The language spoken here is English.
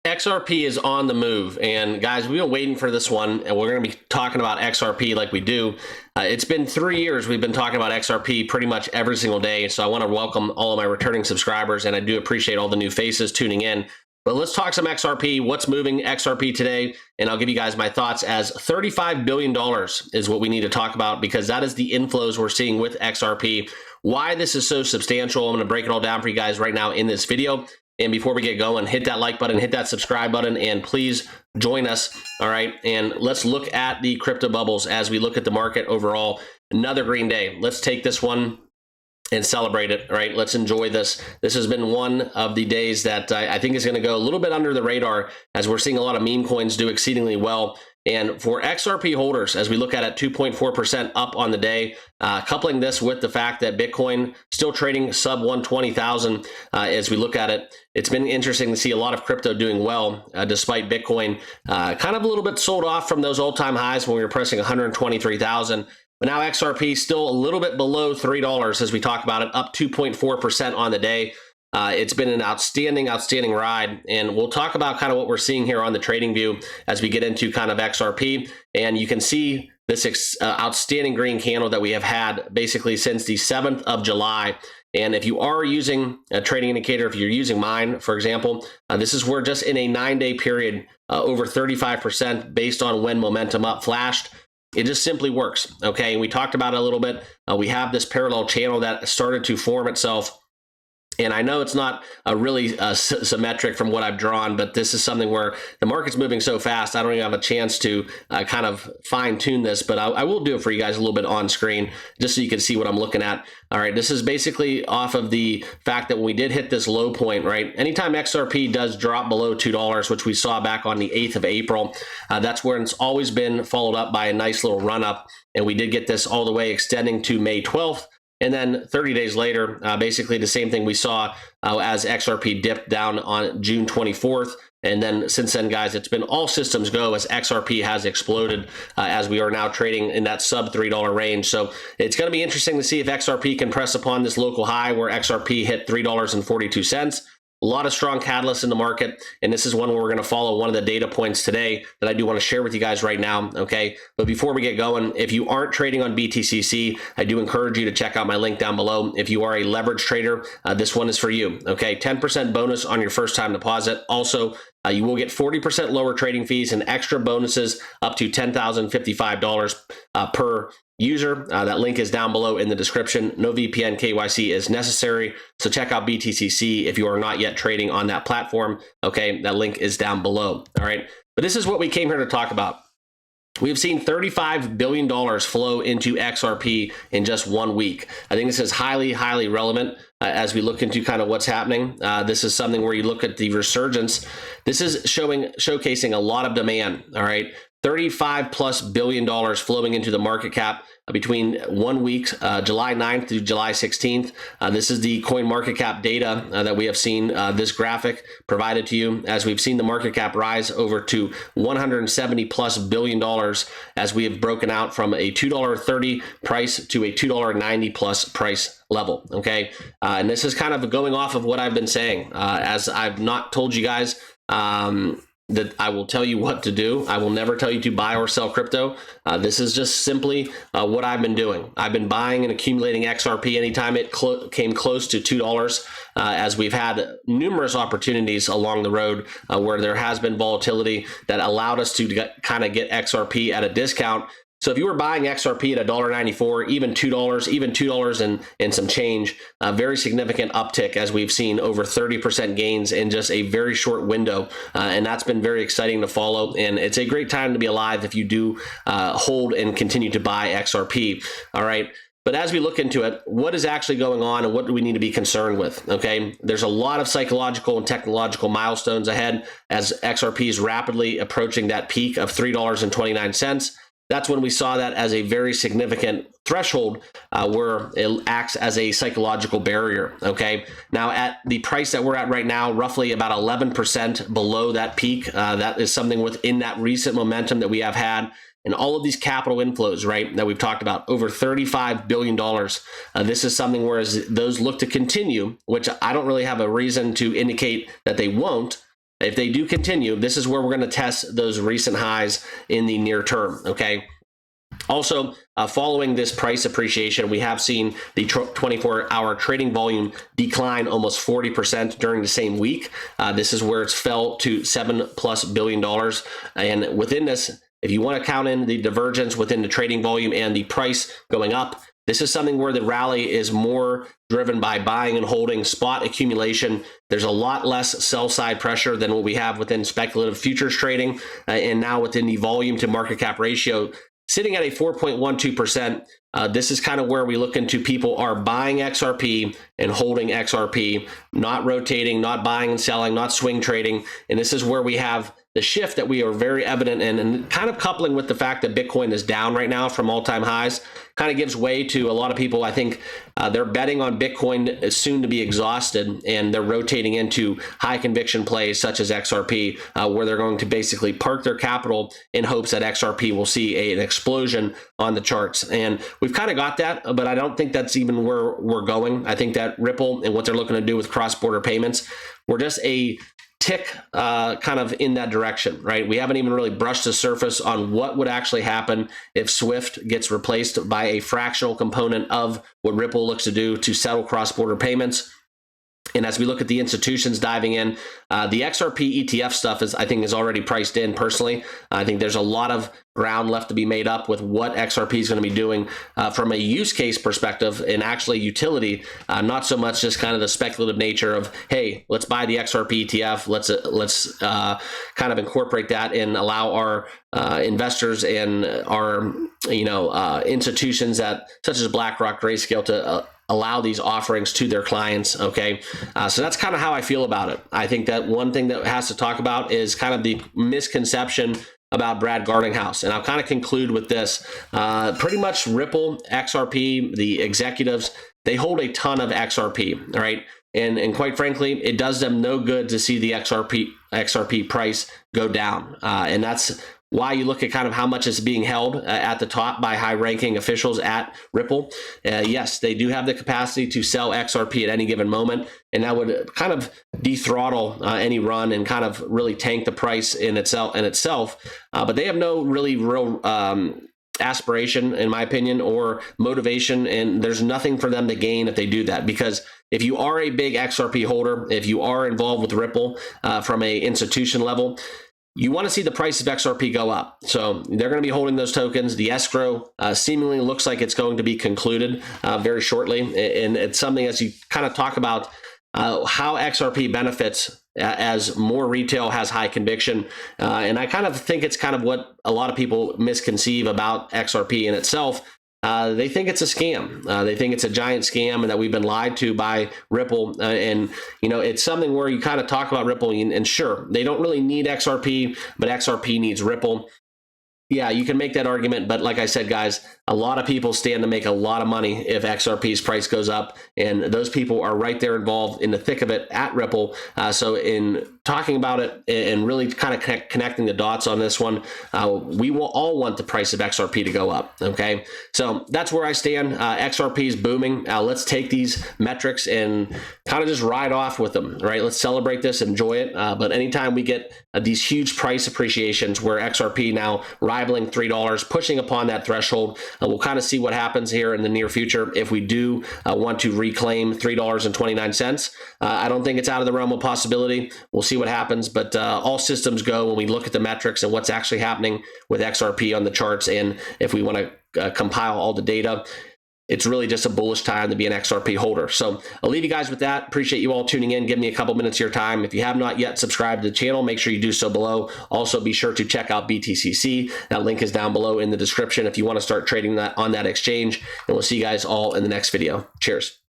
XRP is on the move, and guys, we've been waiting for this one, and we're going to be talking about XRP like we do. It's been 3 years we've been talking about XRP pretty much every single day, so I want to welcome all of my returning subscribers, and I do appreciate all the new faces tuning in. But let's talk some XRP, what's moving XRP today, and I'll give you guys my thoughts as $35 billion is what we need to talk about, because that is the inflows we're seeing with XRP. Why this is so substantial, I'm going to break it all down for you guys right now in this video. And before we get going, hit that like button, hit that subscribe button, and please join us. All right. And let's look at the crypto bubbles as we look at the market overall. Another green day. Let's take this one and celebrate it. All right. Let's enjoy this. This has been one of the days that I think is going to go a little bit under the radar, as we're seeing a lot of meme coins do exceedingly well. And for XRP holders, as we look at it, 2.4% up on the day, coupling this with the fact that Bitcoin still trading sub 120,000 as we look at it, it's been interesting to see a lot of crypto doing well, despite Bitcoin kind of a little bit sold off from those all-time highs when we were pressing 123,000. But now XRP still a little bit below $3 as we talk about it, up 2.4% on the day. It's been an outstanding ride, and we'll talk about kind of what we're seeing here on the trading view as we get into kind of XRP. And you can see this outstanding green candle that we have had basically since the 7th of July. And if you are using a trading indicator, if you're using mine, for example, this is where just in a 9-day period, over 35% based on when momentum up flashed. It just simply works. Okay, and we talked about it a little bit. We have this parallel channel that started to form itself. And I know it's not really symmetric from what I've drawn, but this is something where the market's moving so fast, I don't even have a chance to kind of fine tune this, but I will do it for you guys a little bit on screen, just so you can see what I'm looking at. All right, this is basically off of the fact that when we did hit this low point, right? Anytime XRP does drop below $2, which we saw back on the 8th of April, that's where it's always been followed up by a nice little run up. And we did get this all the way extending to May 12th. And then 30 days later, basically the same thing we saw as XRP dipped down on June 24th. And then since then, guys, it's been all systems go as XRP has exploded as we are now trading in that sub $3 range. So it's going to be interesting to see if XRP can press upon this local high where XRP hit $3.42. A lot of strong catalysts in the market, and this is one where we're going to follow one of the data points today that I do want to share with you guys right now, okay? But before we get going, if you aren't trading on BTCC, I do encourage you to check out my link down below. If you are a leverage trader, this one is for you, okay? 10% bonus on your first time deposit. Also, you will get 40% lower trading fees and extra bonuses up to $10,055 per user. That link is down below in the description. No VPN KYC is necessary. So check out BTCC if you are not yet trading on that platform. Okay, that link is down below. All right, but this is what we came here to talk about. We've seen $35 billion flow into XRP in just 1 week. I think this is highly relevant as we look into kind of what's happening. This is something where you look at the resurgence. This is showcasing a lot of demand. All right, $35+ billion flowing into the market cap between 1 week, July 9th through July 16th. This is the coin market cap data that we have seen, this graphic provided to you, as we've seen the market cap rise over to $170+ billion as we have broken out from a $2.30 price to a $2.90+ price level. Okay, and this is kind of going off of what I've been saying, as I've not told you guys that I will tell you what to do. I will never tell you to buy or sell crypto. This is just simply what I've been doing. I've been buying and accumulating XRP anytime it came close to $2, as we've had numerous opportunities along the road where there has been volatility that allowed us to kind of get XRP at a discount. So if you were buying XRP at $1.94, even $2, even $2 and some change, a very significant uptick as we've seen over 30% gains in just a very short window. And that's been very exciting to follow. And it's a great time to be alive if you do hold and continue to buy XRP. All right. But as we look into it, what is actually going on and what do we need to be concerned with? Okay, there's a lot of psychological and technological milestones ahead as XRP is rapidly approaching that peak of $3.29. That's when we saw that as a very significant threshold where it acts as a psychological barrier. Okay, now at the price that we're at right now, roughly about 11% below that peak, that is something within that recent momentum that we have had. And all of these capital inflows, right, that we've talked about, over $35 billion. This is something where those look to continue, which I don't really have a reason to indicate that they won't. if they do continue, this is where we're going to test those recent highs in the near term, okay? Also, following this price appreciation, we have seen the 24-hour trading volume decline almost 40% during the same week. This is where it's fell to $7+ billion. And within this, if you want to count in the divergence within the trading volume and the price going up, this is something where the rally is more driven by buying and holding, spot accumulation. There's a lot less sell side pressure than what we have within speculative futures trading. And now within the volume to market cap ratio, sitting at a 4.12%, this is kind of where we look into people are buying XRP and holding XRP, not rotating, not buying and selling, not swing trading. And this is where we have the shift that we are very evident in, and kind of coupling with the fact that Bitcoin is down right now from all-time highs, kind of gives way to a lot of people. I think they're betting on Bitcoin is soon to be exhausted, and they're rotating into high conviction plays such as XRP, where they're going to basically park their capital in hopes that XRP will see an explosion on the charts. And we've kind of got that, but I don't think that's even where we're going. I think that Ripple and what they're looking to do with cross-border payments, we're just a tick kind of in that direction, right? We haven't even really brushed the surface on what would actually happen if SWIFT gets replaced by a fractional component of what Ripple looks to do to settle cross-border payments. And as we look at the institutions diving in, the XRP ETF stuff I think is already priced in personally. I think there's a lot of ground left to be made up with what XRP is going to be doing from a use case perspective and actually utility, not so much just kind of the speculative nature of, hey, let's buy the XRP ETF. Let's kind of incorporate that and allow our investors and our institutions that such as BlackRock, Grayscale to allow these offerings to their clients, okay? So that's kind of how I feel about it. I think that one thing that has to talk about is kind of the misconception about Brad Garlinghouse. And I'll kind of conclude with this. Pretty much Ripple, XRP, the executives, they hold a ton of XRP, right? And quite frankly, it does them no good to see the XRP price go down. And that's why you look at kind of how much is being held at the top by high-ranking officials at Ripple. Yes, they do have the capacity to sell XRP at any given moment, and that would kind of dethrottle any run and kind of really tank the price in itself. But they have no really real aspiration, in my opinion, or motivation, and there's nothing for them to gain if they do that. Because if you are a big XRP holder, if you are involved with Ripple from a institution level, you want to see the price of XRP go up. So they're going to be holding those tokens. The escrow seemingly looks like it's going to be concluded very shortly. And it's something, as you kind of talk about how XRP benefits as more retail has high conviction. And I kind of think it's kind of what a lot of people misconceive about XRP in itself. They think it's a scam. They think it's a giant scam and that we've been lied to by Ripple. And, it's something where you kind of talk about Ripple and sure, they don't really need XRP, but XRP needs Ripple. Yeah, you can make that argument, but like I said, guys, a lot of people stand to make a lot of money if XRP's price goes up, and those people are right there involved in the thick of it at Ripple. So in talking about it and really kind of connecting the dots on this one, we will all want the price of XRP to go up, okay? So that's where I stand. XRP is booming. Let's take these metrics and kind of just ride off with them, right? Let's celebrate this, enjoy it. But anytime we get these huge price appreciations where XRP now rivaling $3, pushing upon that threshold, we'll kind of see what happens here in the near future if we do want to reclaim $3.29. I don't think it's out of the realm of possibility. We'll see what happens, but all systems go when we look at the metrics and what's actually happening with XRP on the charts. And if we want to compile all the data, it's really just a bullish time to be an XRP holder. So I'll leave you guys with that. Appreciate you all tuning in. Give me a couple minutes of your time. If you have not yet subscribed to the channel, make sure you do so below. Also, be sure to check out BTCC. That link is down below in the description if you want to start trading that on that exchange. And we'll see you guys all in the next video. Cheers.